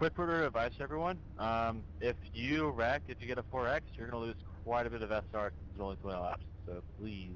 quick word of advice, everyone. If you wreck, if you get a 4X, you're going to lose quite a bit of SR since it's only 20 laps. So please.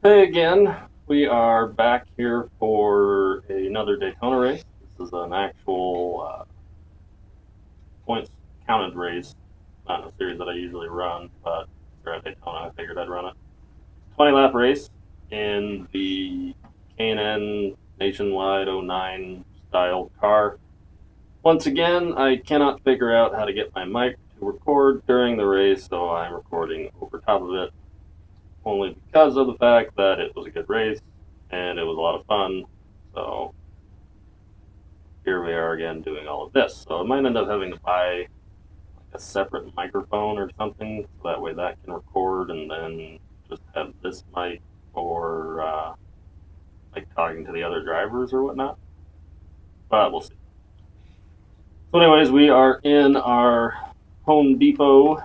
Hey again, we are back here for another Daytona race. This is an actual points counted race, not in a series that I usually run, but here at Daytona I figured I'd run it. 20 lap race in the K&N Nationwide 09 style car. Once again, I cannot figure out how to get my mic to record during the race, so I'm recording over top of it. Only because of the fact that it was a good race and it was a lot of fun. So here we are again doing all of this. So I might end up having to buy like a separate microphone or something so that way that can record, and then just have this mic for like talking to the other drivers or whatnot. But we'll see. So anyways, we are in our Home Depot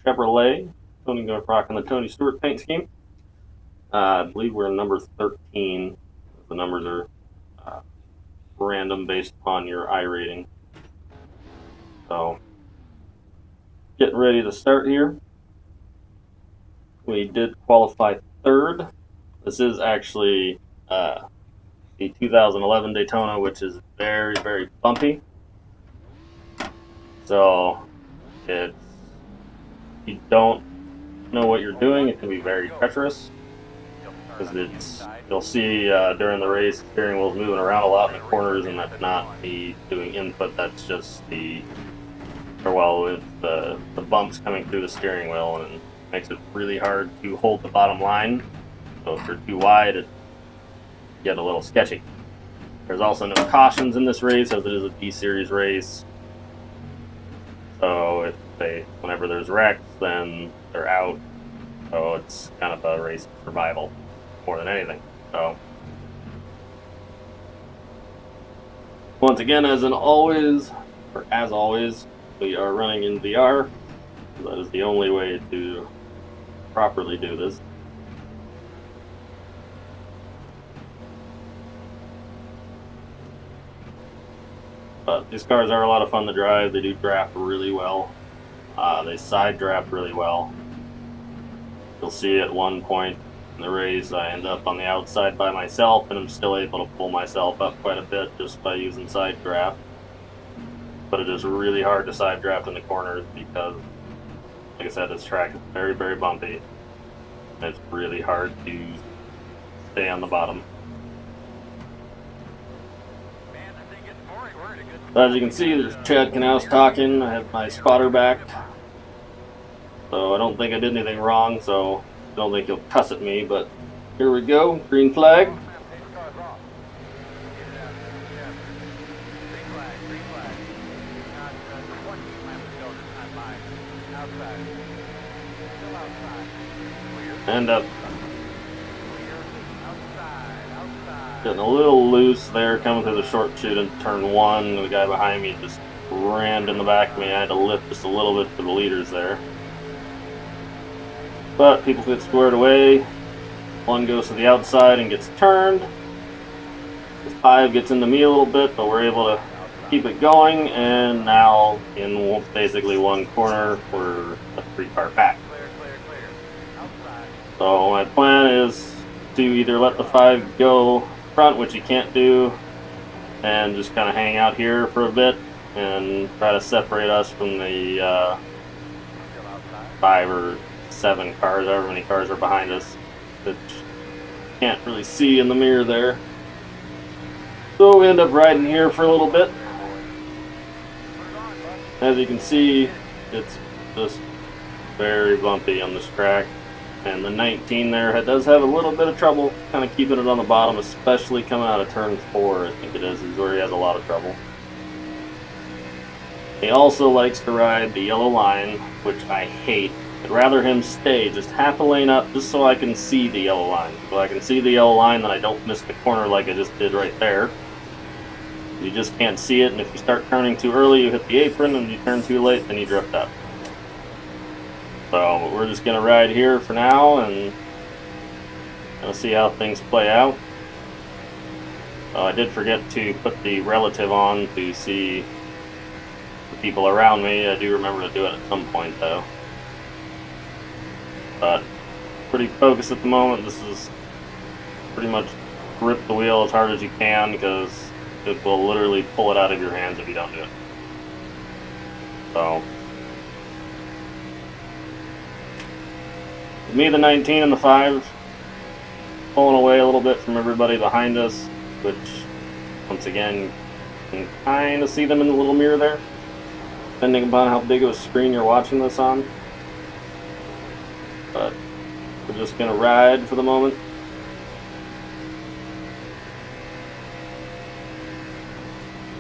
Chevrolet. Tony rocking the Tony Stewart paint scheme. I believe we're number 13. The numbers are random based upon your I rating. So, getting ready to start here. We did qualify third. This is actually the 2011 Daytona, which is very, very bumpy. So, if you don't know what you're doing, it can be very treacherous. Because you'll see during the race, steering wheel's moving around a lot in the corners, and that's not me doing input. That's just the bumps coming through the steering wheel, and it makes it really hard to hold the bottom line. So if you're too wide, it get a little sketchy. There's also no cautions in this race, as it is a D-Series race. So whenever there's wrecks, then they're out. So it's kind of a race of survival more than anything. So once again, as always, we are running in VR. That is the only way to properly do this. But these cars are a lot of fun to drive. They do draft really well. They side draft really well. You'll see at one point in the race, I end up on the outside by myself, and I'm still able to pull myself up quite a bit just by using side draft. But it is really hard to side draft in the corners because, like I said, this track is very, very bumpy. And it's really hard to stay on the bottom. As you can see, there's Chad Knaus talking. I have my spotter back. So I don't think I did anything wrong, so I don't think he'll cuss at me, but here we go. Green flag. End up getting a little loose there coming through the short chute in turn one. The guy behind me just rammed in the back of me. I had to lift just a little bit for the leaders there. But people get squared away. One goes to the outside and gets turned. The 5 gets into me a little bit, but we're able to keep it going. And now in basically one corner, we're a 3-car pack. So my plan is to either let the 5 go front, which you can't do, and just kind of hang out here for a bit and try to separate us from the 5 or 7 cars, however many cars are behind us, that can't really see in the mirror there. So we end up riding here for a little bit. As you can see, it's just very bumpy on this track. And the 19 there does have a little bit of trouble kind of keeping it on the bottom, especially coming out of turn 4, I think it is where he has a lot of trouble. He also likes to ride the yellow line, which I hate. I'd rather him stay just half a lane up just so I can see the yellow line. So I can see the yellow line, then I don't miss the corner like I just did right there. You just can't see it, and if you start turning too early, you hit the apron, and you turn too late, then you drift up. So we're just gonna ride here for now and see how things play out. I did forget to put the relative on to see the people around me. I do remember to do it at some point though. But pretty focused at the moment. This is pretty much grip the wheel as hard as you can because it will literally pull it out of your hands if you don't do it. So me, the 19 and the 5, pulling away a little bit from everybody behind us, which, once again, you can kind of see them in the little mirror there, depending upon how big of a screen you're watching this on. But we're just going to ride for the moment.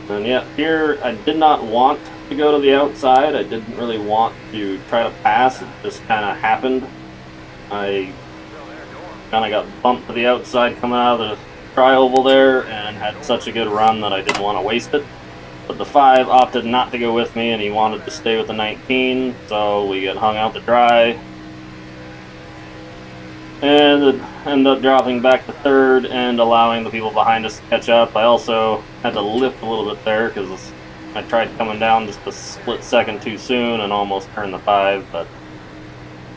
And yeah, here I did not want to go to the outside. I didn't really want to try to pass. It just kind of happened. I kind of got bumped to the outside coming out of the tri-oval there and had such a good run that I didn't want to waste it. But the 5 opted not to go with me and he wanted to stay with the 19, so we got hung out to dry. And it ended up dropping back to 3rd and allowing the people behind us to catch up. I also had to lift a little bit there because I tried coming down just a split second too soon and almost turned the 5, but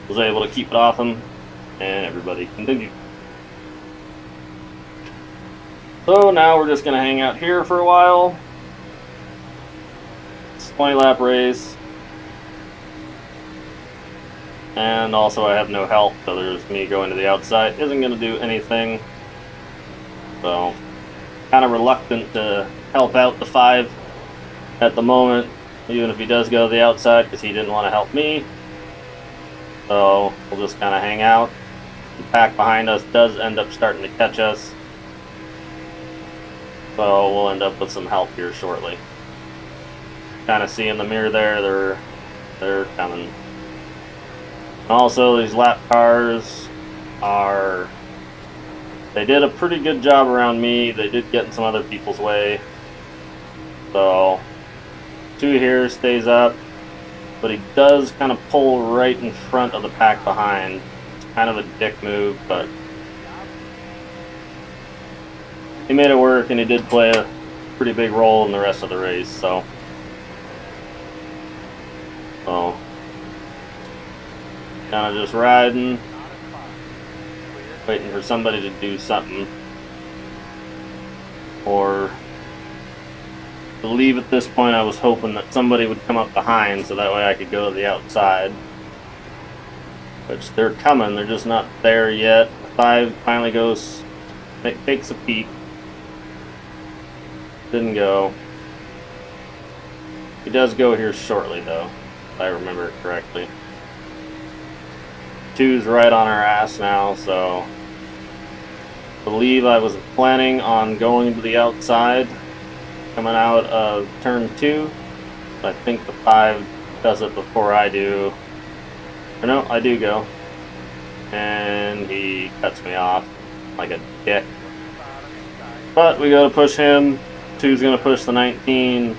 was able to keep it off him, and everybody continued. So now we're just going to hang out here for a while. It's a 20-lap race. And also I have no help, so there's me going to the outside. Isn't going to do anything. So, kind of reluctant to help out the 5 at the moment, even if he does go to the outside, because he didn't want to help me. So we'll just kind of hang out. The pack behind us does end up starting to catch us. So we'll end up with some help here shortly. Kind of see in the mirror there, they're coming. Also, these lap cars they did a pretty good job around me. They did get in some other people's way. So 2 here stays up. But he does kind of pull right in front of the pack behind. It's kind of a dick move, but he made it work, and he did play a pretty big role in the rest of the race, so kind of just riding, waiting for somebody to do something, or I believe at this point I was hoping that somebody would come up behind so that way I could go to the outside. Which they're coming, they're just not there yet. 5 finally goes, takes a peek. Didn't go. He does go here shortly though, if I remember it correctly. 2's right on our ass now, so I believe I was planning on going to the outside coming out of turn 2. I think the 5 does it before I do. Or no, I do go. And he cuts me off like a dick. But we gotta push him. 2's gonna push the 19.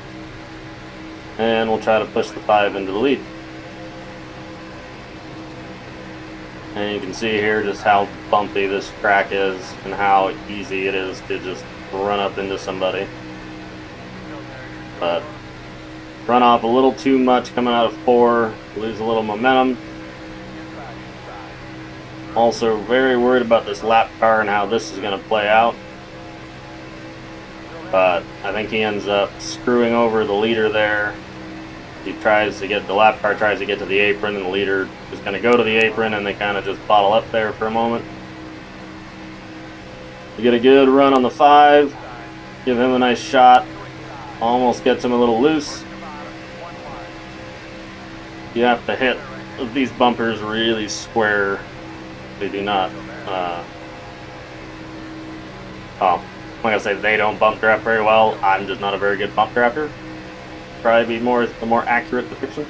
And we'll try to push the 5 into the lead. And you can see here just how bumpy this track is and how easy it is to just run up into somebody. But run off a little too much coming out of 4, lose a little momentum. Also very worried about this lap car and how this is going to play out. But I think he ends up screwing over the leader there. He tries to get, the lap car tries to get to the apron, and the leader is going to go to the apron, and they kind of just bottle up there for a moment. You get a good run on the 5, give him a nice shot. Almost gets him a little loose. You have to hit these bumpers really square. They do not. I'm gonna say they don't bump draft very well. I'm just not a very good bump drafter. Probably be the more accurate depiction.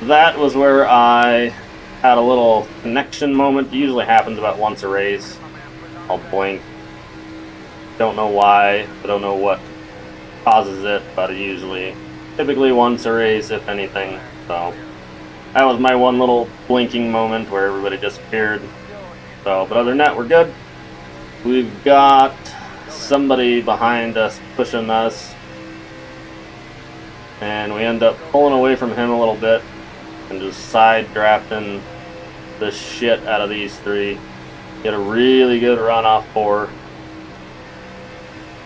That was where I had a little connection moment. It usually happens about once a race. I'll blink. Don't know why. I don't know what causes it, but it usually typically once a race, if anything. So that was my one little blinking moment where everybody disappeared. So, but other than that, we're good. We've got somebody behind us pushing us, and we end up pulling away from him a little bit and just side drafting the shit out of these three. Get a really good run off 4.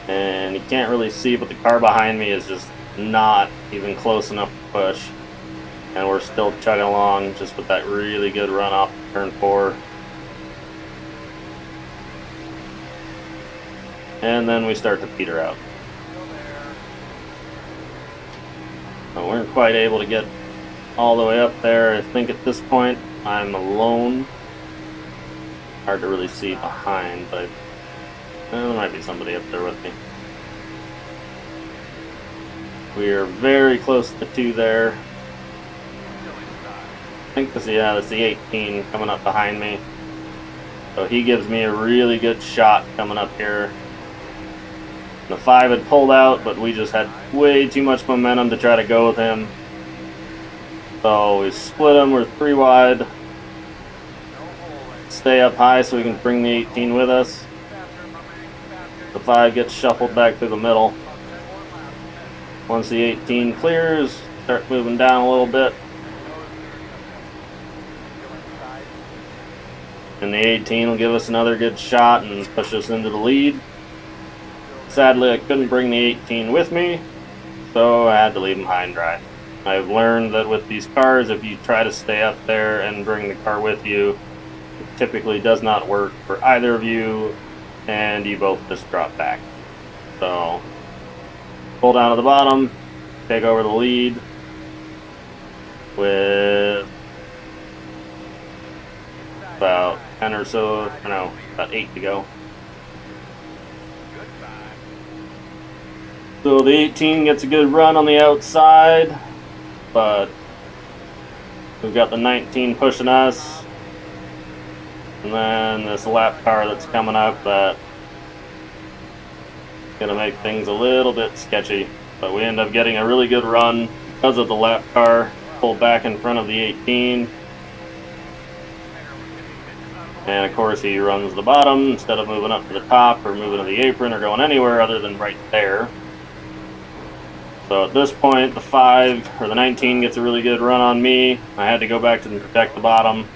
And you can't really see, but the car behind me is just not even close enough to push. And we're still chugging along just with that really good run off turn 4. And then we start to peter out. So we weren't quite able to get all the way up there. I think at this point I'm alone. Hard to really see behind, but there might be somebody up there with me. We are very close to 2 there. I think that's the 18 coming up behind me. So he gives me a really good shot coming up here. The 5 had pulled out, but we just had way too much momentum to try to go with him. So we split him, we're 3 wide. Stay up high so we can bring the 18 with us. The 5 gets shuffled back through the middle. Once the 18 clears, start moving down a little bit. And the 18 will give us another good shot and push us into the lead. Sadly, I couldn't bring the 18 with me, so I had to leave him high and dry. I've learned that with these cars, if you try to stay up there and bring the car with you, it typically does not work for either of you, and you both just drop back. So, pull down to the bottom, take over the lead with about 10 or so, no, about 8 to go. So the 18 gets a good run on the outside, but we've got the 19 pushing us, and then this lap car that's coming up that's gonna make things a little bit sketchy. But we end up getting a really good run because of the lap car, pulled back in front of the 18. And of course he runs the bottom instead of moving up to the top or moving to the apron or going anywhere other than right there. So at this point, the 5 or the 19 gets a really good run on me. I had to go back to protect the bottom.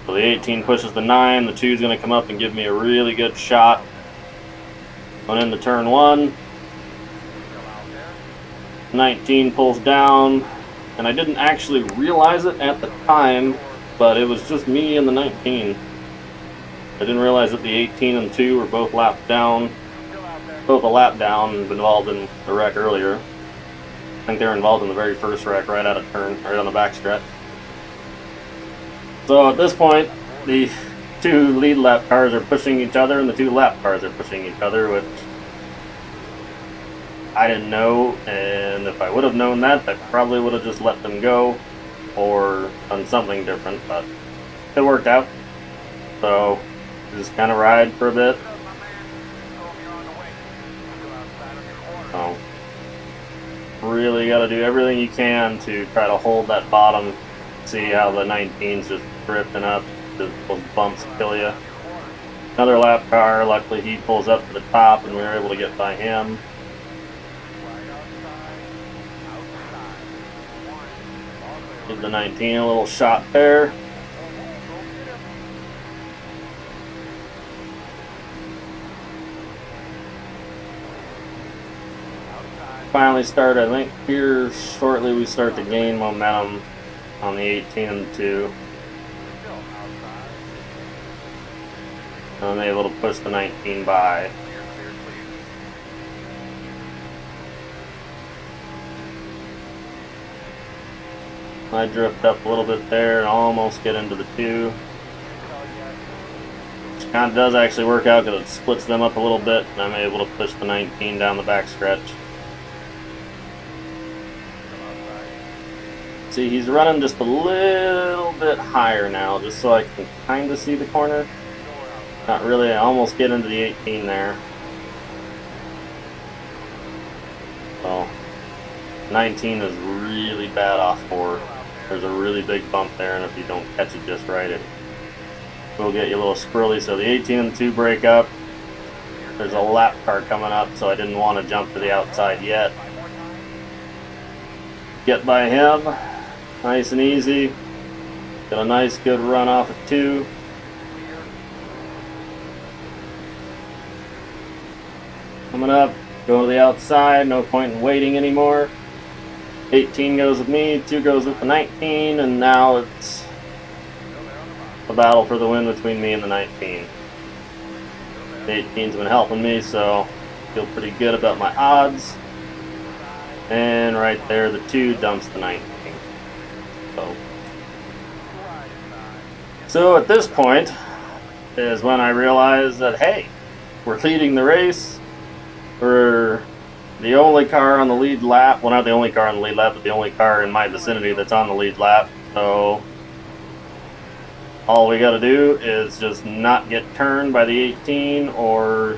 So the 18 pushes the 9. The 2 is going to come up and give me a really good shot. Going into turn 1. 19 pulls down, and I didn't actually realize it at the time, but it was just me and the 19. I didn't realize that the 18 and 2 were both lapped down. Both a lap down and involved in the wreck earlier. I think they were involved in the very first wreck right out of turn, right on the back stretch. So at this point, the 2 lead lap cars are pushing each other and the 2 lap cars are pushing each other, which I didn't know, and if I would have known that, I probably would have just let them go or done something different, but it worked out. So just kind of ride for a bit. So, really got to do everything you can to try to hold that bottom. See how the 19's just drifting up. Those bumps kill you. Another lap car. Luckily, he pulls up to the top, and we were able to get by him. Give the 19 a little shot there. Finally start, I think here shortly we start to gain momentum on the 18 and the 2. And I'm able to push the 19 by. I drift up a little bit there and almost get into the 2. Which kind of does actually work out because it splits them up a little bit, and I'm able to push the 19 down the back stretch. See, he's running just a little bit higher now, just so I can kind of see the corner. Not really, I almost get into the 18 there. So, 19 is really bad off 4. There's a really big bump there, and if you don't catch it just right, it will get you a little squirrely. So the 18 and the 2 break up. There's a lap car coming up, so I didn't want to jump to the outside yet. Get by him, nice and easy. Got a nice good run off of 2. Coming up, go to the outside, no point in waiting anymore. 18 goes with me, 2 goes with the 19, and now it's a battle for the win between me and the 19. The 18's been helping me, so I feel pretty good about my odds. And right there, the 2 dumps the 19. So at this point is when I realized that, hey, we're leading the race. We're the only car on the lead lap. Well, not the only car on the lead lap, but the only car in my vicinity that's on the lead lap. So all we got to do is just not get turned by the 18 or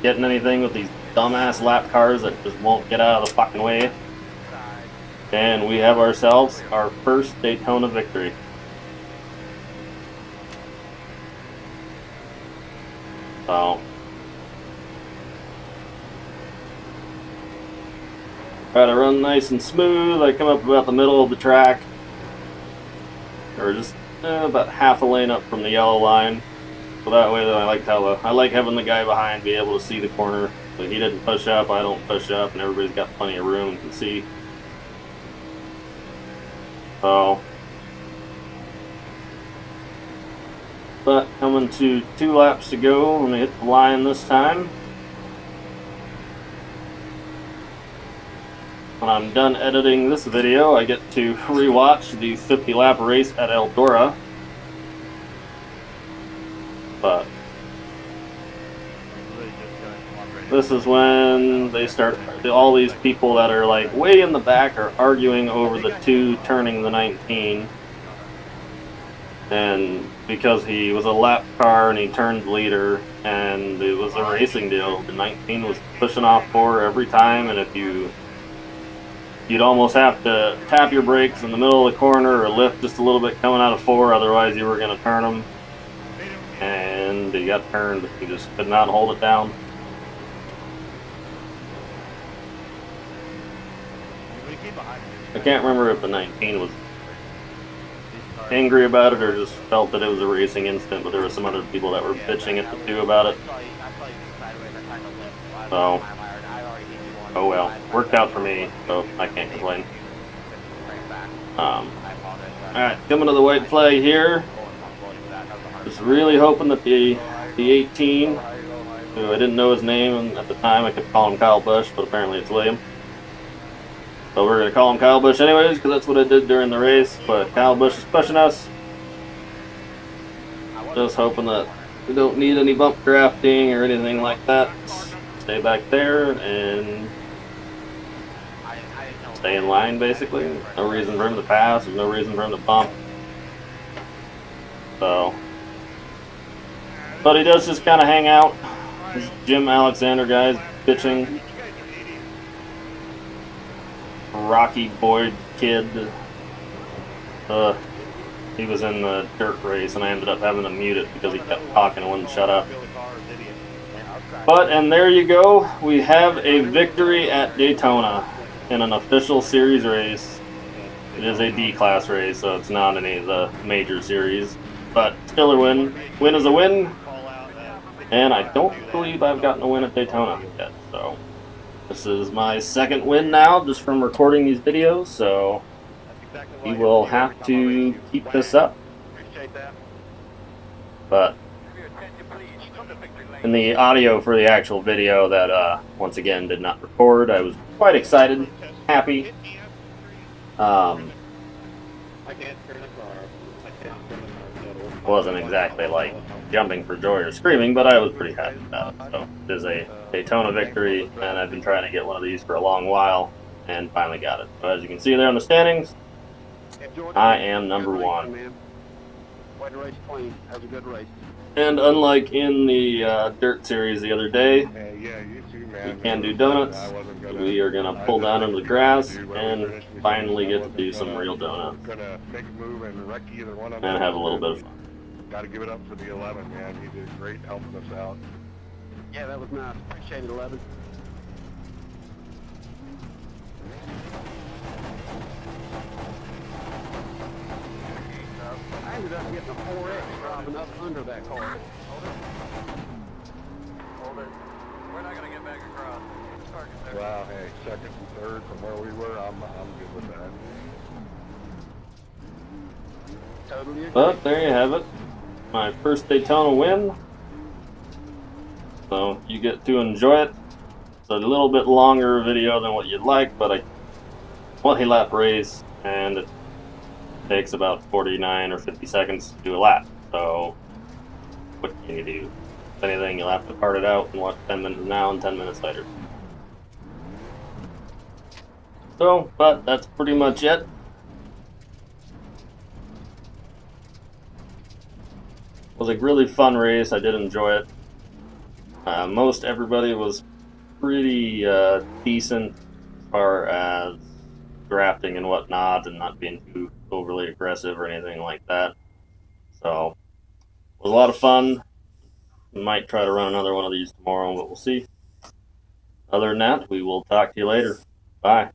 getting anything with these dumbass lap cars that just won't get out of the fucking way. And we have ourselves our first Daytona victory. So try to run nice and smooth. I come up about the middle of the track, or just about half a lane up from the yellow line. So that way, I like having the guy behind be able to see the corner. So he didn't push up, I don't push up, and everybody's got plenty of room to see. So, but coming to 2 laps to go, I'm gonna hit the line this time. When I'm done editing this video, I get to rewatch the 50-lap race at Eldora. But this is when they start, all these people that are like way in the back are arguing over the 2 turning the 19. And because he was a lap car and he turned leader and it was a racing deal, the 19 was pushing off 4 every time, and if you'd almost have to tap your brakes in the middle of the corner or lift just a little bit coming out of 4, otherwise you were going to turn them. And he got turned. He just could not hold it down. I can't remember if the 19 was angry about it or just felt that it was a racing incident, but there were some other people that were bitching at the 2 about it. So, oh well, worked out for me, so I can't complain. Alright, coming to the white flag here. Just really hoping that the 18, who I didn't know his name, and at the time I kept calling him Kyle Busch, but apparently it's William. So we're going to call him Kyle Busch anyways, because that's what I did during the race, but Kyle Busch is pushing us. Just hoping that we don't need any bump drafting or anything like that. Stay back there and stay in line, basically. No reason for him to pass, there's no reason for him to bump. So, but he does just kind of hang out. This Jim Alexander guy's bitching. Rocky Boyd kid. He was in the dirt race, and I ended up having to mute it because he kept talking and wouldn't shut up. But, and there you go. We have a victory at Daytona in an official series race. It is a D-class race, so it's not any of the major series. But still a win. Win is a win. And I don't believe I've gotten a win at Daytona yet, so this is my 2nd win now, just from recording these videos, so we will have to keep this up. But in the audio for the actual video that, once again, did not record, I was quite excited, happy. Wasn't exactly like jumping for joy or screaming, but I was pretty happy about it. So it is a Daytona victory, and I've been trying to get one of these for a long while, and finally got it. So as you can see there in the standings, I am number 1. And unlike in the dirt series the other day, We can do donuts. We are gonna pull down into the grass and finally get to do some real donuts. And have a little bit of fun. Got to give it up for the 11, man. He did great helping us out. Yeah, that was nice. Appreciate it, 11. I ended up getting a 4X driving up under that car. Hold it. Hold it. We're not going to get back across. Target there. Wow, hey, second and third from where we were, I'm good with that. Totally agree. But there you have it. My first Daytona win. So you get to enjoy it. It's a little bit longer video than what you'd like, but a multi-lap race, and it takes about 49 or 50 seconds to do a lap. So what can you do? If anything, you'll have to part it out and watch 10 minutes now and 10 minutes later. So, but that's pretty much it. It was a really fun race. I did enjoy it. Most everybody was pretty decent as far as drafting and whatnot, and not being too overly aggressive or anything like that. So it was a lot of fun. We might try to run another one of these tomorrow, but we'll see. Other than that, we will talk to you later. Bye.